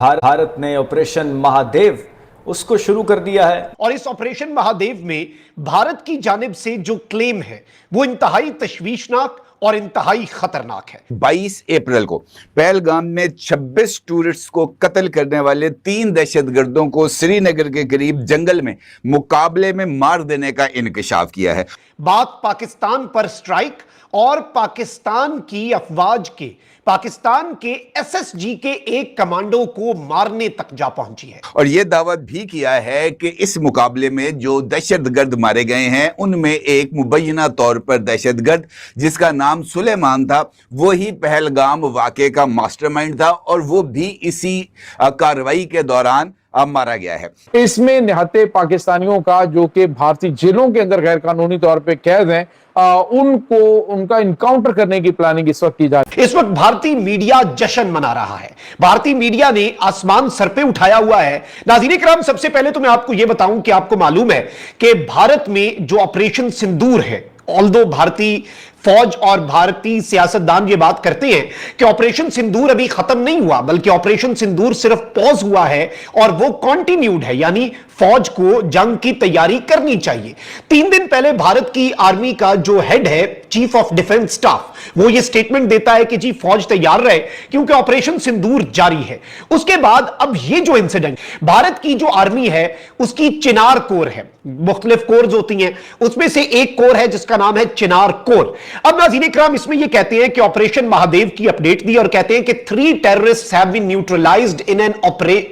भारत ने ऑपरेशन महादेव उसको शुरू कर दिया है और इस ऑपरेशन महादेव में भारत की जानिब से जो क्लेम है वो इंतहाई तशवीशनाक और इंतहाई खतरनाक है। 22 अप्रैल को पहलगाम में 26 टूरिस्ट्स को कत्ल करने वाले 3 दहशतगर्दों को श्रीनगर के करीब जंगल में मुकाबले में मार देने का इंकशाफ किया है। बात पाकिस्तान पर स्ट्राइक और पाकिस्तान की अफवाज के पाकिस्तान के एसएसजी के एक कमांडो को मारने तक जा पहुंची है। और यह दावा भी किया है कि इस मुकाबले में जो दहशतगर्द मारे गए हैं उनमें एक मुबैना तौर पर दहशतगर्द जिसका नाम सुलेमान था वो ही पहलगाम वाक़े का मास्टरमाइंड था और वो भी इसी कार्रवाई के दौरान मारा गया है। इसमें निहत्ते पाकिस्तानियों का जो कि भारतीय जेलों के अंदर गैर कानूनी तौर पे कैद हैं उनका इनकाउंटर करने की प्लानिंग इस वक्त की जा रही है। इस वक्त भारतीय मीडिया जश्न मना रहा है। भारतीय मीडिया ने आसमान सर पे उठाया हुआ है। नाज़रीन इकराम, सबसे पहले तो मैं आपको यह बताऊं कि आपको मालूम है कि भारत में जो ऑपरेशन सिंदूर है, ऑल्दो भारतीय फौज और भारतीय सियासतदान ये बात करते हैं कि ऑपरेशन सिंदूर अभी खत्म नहीं हुआ, बल्कि ऑपरेशन सिंदूर सिर्फ पॉज हुआ है और वो कंटिन्यूड है, यानी फौज को जंग की तैयारी करनी चाहिए। 3 दिन पहले भारत की आर्मी का जो हेड है, चीफ ऑफ डिफेंस स्टाफ, वो ये स्टेटमेंट देता है कि जी फौज तैयार रहे क्योंकि ऑपरेशन सिंदूर जारी है। उसके बाद अब ये जो इंसिडेंट, भारत की जो आर्मी है उसकी चिनार कोर है, मुख्तलिफ कोर्स होती हैं, उसमें से एक कोर है जिसका नाम है चिनार कोर। अब नाज़रीन इकराम, इसमें ये कहते हैं कि ऑपरेशन महादेव की अपडेट दी और कहते हैं कि 3 terrorists have been neutralised in an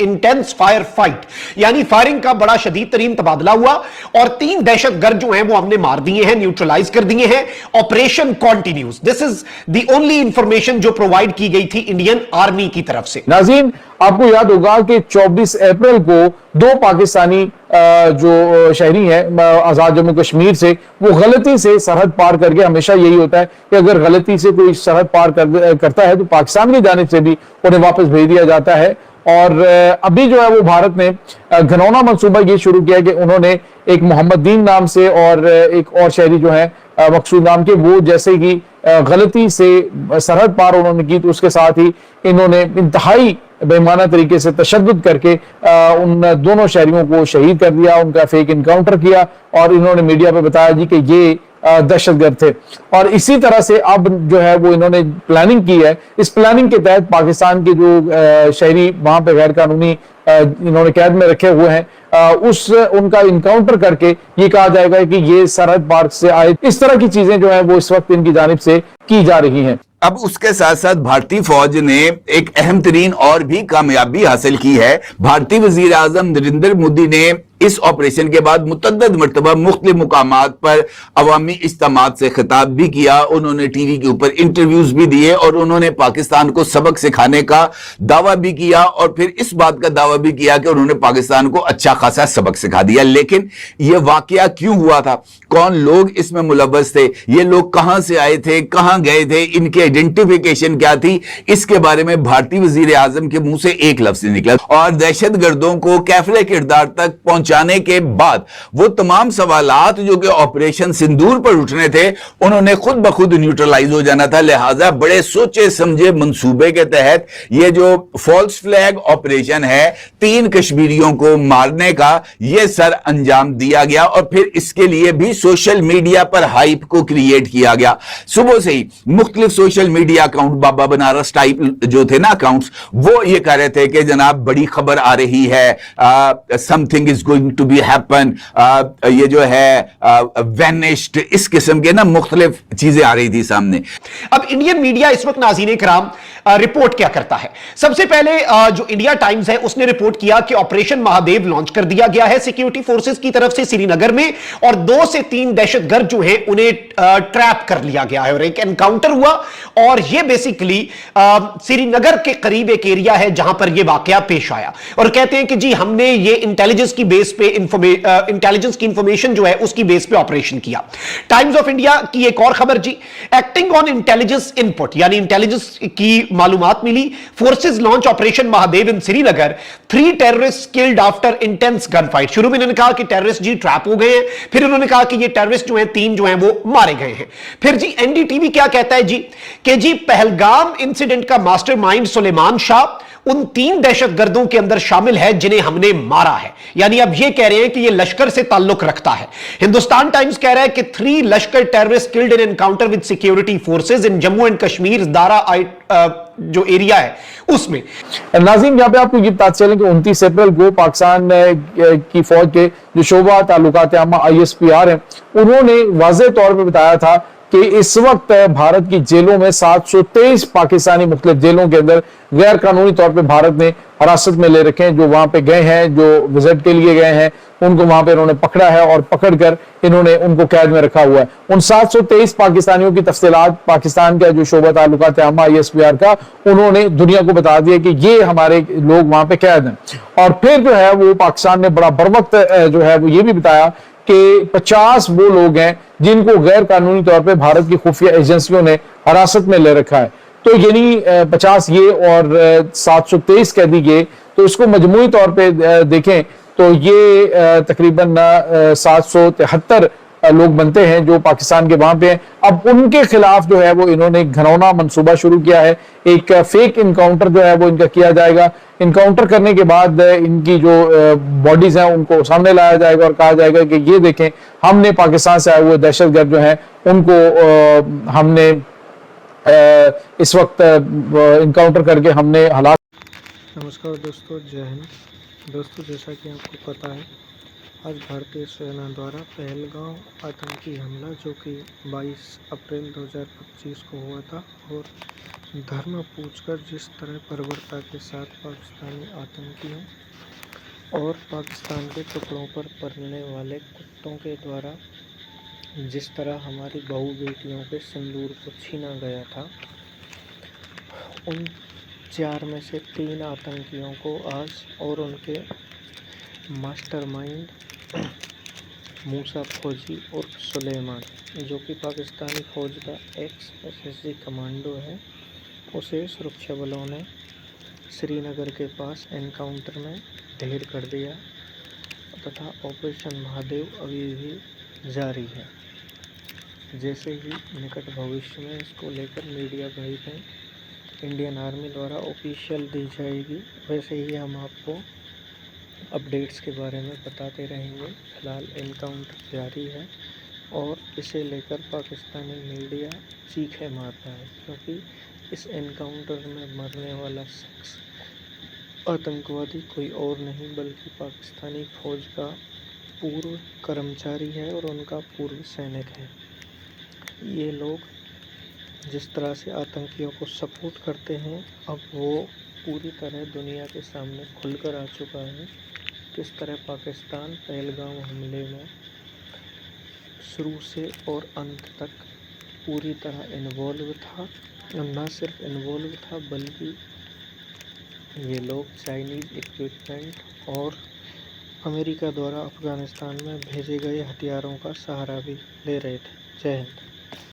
intense fire fight, यानी फायरिंग का बड़ा शदीद तरीन तबादला हुआ और 3 दहशतगर्द जो हैं वो हमने मार दिए हैं, न्यूट्रलाइज कर दिए हैं। Operation continues. This is the only information जो प्रोवाइड की गई थी इंडियन आर्मी की तरफ से। नाज़रीन, आपको याद होगा कि 24 अप्रैल को 2 पाकिस्तानी जो शहरी हैं आजाद जम्मू कश्मीर से, वो गलती से सरहद पार करके, हमेशा यही होता है कि अगर गलती से कोई सरहद पार करता है तो पाकिस्तान की जानिब से भी उन्हें वापस भेज दिया जाता है। और अभी जो है वो भारत ने घनौना मंसूबा ये शुरू किया कि उन्होंने एक मोहम्मद दीन नाम से और एक और शहरी जो है मकसूद नाम के, वो जैसे कि गलती से सरहद पार उन्होंने की तो उसके साथ ही इन्होंने इंतहाई बेईमाना तरीके से तशद्दुद करके उन दोनों शहरियों को शहीद कर दिया, उनका फेक इनकाउंटर किया और इन्होंने मीडिया पे बताया जी कि ये दहशतगर्द थे। और इसी तरह से अब जो है वो इन्होंने प्लानिंग की है। इस प्लानिंग के तहत पाकिस्तान के जो शहरी वहां पे गैर कानूनी इन्होंने कैद में रखे हुए हैं, उनका इनकाउंटर करके ये कहा जाएगा कि ये सरहद पार से आए। इस तरह की चीजें जो है वो इस वक्त इनकी जानिब से की जा रही हैं। अब उसके साथ साथ भारतीय फौज ने एक अहम तरीन और भी कामयाबी हासिल की है। भारतीय वजीर आजम नरेंद्र मोदी ने इस ऑपरेशन के बाद मुतअद्दिद मरतबा मुख्तलिफ मुकामात पर अवामी इज्तिमात से खिताब भी किया, उन्होंने टीवी के ऊपर इंटरव्यूज भी दिए और उन्होंने पाकिस्तान को सबक सिखाने का दावा भी किया और फिर इस बात का दावा भी किया कि उन्होंने पाकिस्तान को अच्छा खासा सबक सिखा दिया। लेकिन यह वाकया क्यों हुआ था, कौन लोग इसमें मुलव्वस थे, ये लोग कहां से आए थे, कहां गए थे, इनकी आइडेंटिफिकेशन क्या थी, इसके बारे में भारतीय वजीर आजम के मुंह से एक लफ्ज निकला और दहशतगर्दों को कैफले किरदार तक जाने के बाद वो तमाम सवालात जो कि ऑपरेशन सिंदूर पर उठने थे उन्होंने खुद ब खुद न्यूट्रलाइज हो जाना था। लिहाजा बड़े सोचे समझे मंसूबे के तहत ये जो फॉल्स फ्लैग ऑपरेशन है 3 कश्मीरियों को मारने का ये सर अंजाम दिया गया और फिर इसके लिए भी सोशल मीडिया पर हाइप को क्रिएट किया गया। सुबह से ही मुख्तलिफ सोशल मीडिया अकाउंट, बाबा बनारस टाइप जो थे ना अकाउंट्स, वो ये कह रहे थे कि जनाब बड़ी खबर आ रही है, something is going to be happen, ये जो है वैनिश्ड, इस किस्म के ना मुख्तलिफ चीजें आ रही थी सामने। अब इंडियन मीडिया इस वक्त नाज़रीन इकराम रिपोर्ट क्या करता है। सबसे पहले जो इंडिया टाइम्स है उसने रिपोर्ट किया कि ऑपरेशन महादेव लॉन्च कर दिया गया है सिक्योरिटी फोर्सेस की तरफ से श्रीनगर में और 2 से 3 दहशतगर्द जो हैं उन्हें ट्रैप कर लिया गया है और एक एनकाउंटर हुआ और यह बेसिकली श्रीनगर के करीब एक एरिया है जहां पर यह वाकया पेश आया और कहते हैं कि जी हमने ये इंटेलिजेंस की बेस पे इंटेलिजेंस की इंफॉर्मेशन जो है उसकी बेस पे ऑपरेशन किया। टाइम्स ऑफ इंडिया की एक और खबर जी, एक्टिंग ऑन इंटेलिजेंस इनपुट, यानी इंटेलिजेंस की मालूमात मिली, forces launch operation Mahadev in Srinagar, 3 terrorist killed after intense gun fight. शुरू में इन्होंने कहा कि टेररिस्ट जी ट्रैप हो गए हैं, फिर उन्होंने कहा कि ये टेररिस्ट जो हैं 3 जो हैं वो मारे गए हैं। फिर जी एनडीटीवी क्या कहता है जी कि जी पहलगाम इंसिडेंट का मास्टरमाइंड सुलेमान शाह, उन 3 दहशतगर्दों के अंदर शामिल है जिन्हें हमने मारा है। यानी अब ये कह रहे हैं कि ये लश्कर से ताल्लुक रखता है। हिंदुस्तान टाइम्स कह रहा है कि 3 लश्कर terrorist killed in encounter with security forces in Jammu and Kashmir Dara जो एरिया है उसमें। नाज़रीन, यहाँ पे आपको ये पता चले कि 29 अप्रैल को पाकिस्तान की फौज के जो शोबा ताल्लुकात आमा ISPR हैं, उन्होंने वाज़ेह तौर पे बताया था कि इस वक्त भारत की जेलों में 723 पाकिस्तानी मुख्तलिफ जेलों के अंदर गैर कानूनी तौर पे भारत ने हिरासत में ले रखे हैं। जो वहां पे गए हैं, जो विजिट के लिए गए हैं, उनको वहां पे इन्होंने पकड़ा है और पकड़कर इन्होंने उनको कैद में रखा हुआ है। उन 723 पाकिस्तानियों की तफसीलात पाकिस्तान का जो शोबा ताल्लुकात आमा ISPR का, उन्होंने दुनिया को बता दिया कि ये हमारे लोग वहां पे कैद हैं। और फिर जो है वो पाकिस्तान ने बड़ा बरवक्त जो है वो ये भी बताया कि 50 वो लोग हैं जिनको गैर कानूनी तौर पे भारत की खुफिया एजेंसियों ने हिरासत में ले रखा है। तो यानी 50 ये और 723 कैदी गए, तो इसको मजमूई तौर पे देखें तो ये तकरीबन 773 लोग बनते हैं जो पाकिस्तान के वहां पे हैं। अब उनके खिलाफ जो है वो इन्होंने घनौना मंसूबा शुरू किया है। एक फेक इनकाउंटर जो है वो इनका किया जाएगा। इनकाउंटर करने के बाद इनकी जो बॉडीज हैं उनको सामने लाया जाएगा और कहा जाएगा कि ये देखें, हमने पाकिस्तान से आए हुए दहशतगर्द जो हैं उनको हमने इस वक्त इनकाउंटर करके हमने हलाक। नमस्कार दोस्तों, जय हिंद। दोस्तों, जैसा कि आपको पता है, आज भारतीय सेना द्वारा पहलगांव आतंकी हमला जो कि 22 अप्रैल 2025 को हुआ था, और धर्म पूछकर जिस तरह बर्बरता के साथ पाकिस्तानी आतंकियों और पाकिस्तान के टुकड़ों पर पलने वाले कुत्तों के द्वारा जिस तरह हमारी बहू बेटियों के सिंदूर को छीना गया था, उन 4 में से 3 आतंकियों को आज और उनके मास्टरमाइंड मूसा फौजी और सुलेमान, जो कि पाकिस्तानी फौज का ex-SSG कमांडो है, उसे सुरक्षा बलों ने श्रीनगर के पास एनकाउंटर में ढेर कर दिया तथा ऑपरेशन महादेव अभी भी जारी है। जैसे ही निकट भविष्य में इसको लेकर मीडिया गाइड में इंडियन आर्मी द्वारा ऑफिशियल दी जाएगी, वैसे ही हम आपको अपडेट्स के बारे में बताते रहेंगे। फिलहाल एनकाउंटर जारी है और इसे लेकर पाकिस्तानी मीडिया चीखे मार रहा है, क्योंकि इस एनकाउंटर में मरने वाला शख्स आतंकवादी कोई और नहीं बल्कि पाकिस्तानी फौज का पूर्व कर्मचारी है और उनका पूर्व सैनिक है। ये लोग जिस तरह से आतंकियों को सपोर्ट करते हैं, अब वो पूरी तरह दुनिया के सामने खुलकर आ चुका है। किस तरह पाकिस्तान पहलगाम हमले में शुरू से और अंत तक पूरी तरह इन्वॉल्व था, और न सिर्फ इन्वॉल्व था बल्कि ये लोग चाइनीज़ इक्विपमेंट और अमेरिका द्वारा अफ़गानिस्तान में भेजे गए हथियारों का सहारा भी ले रहे थे। जय हिंद।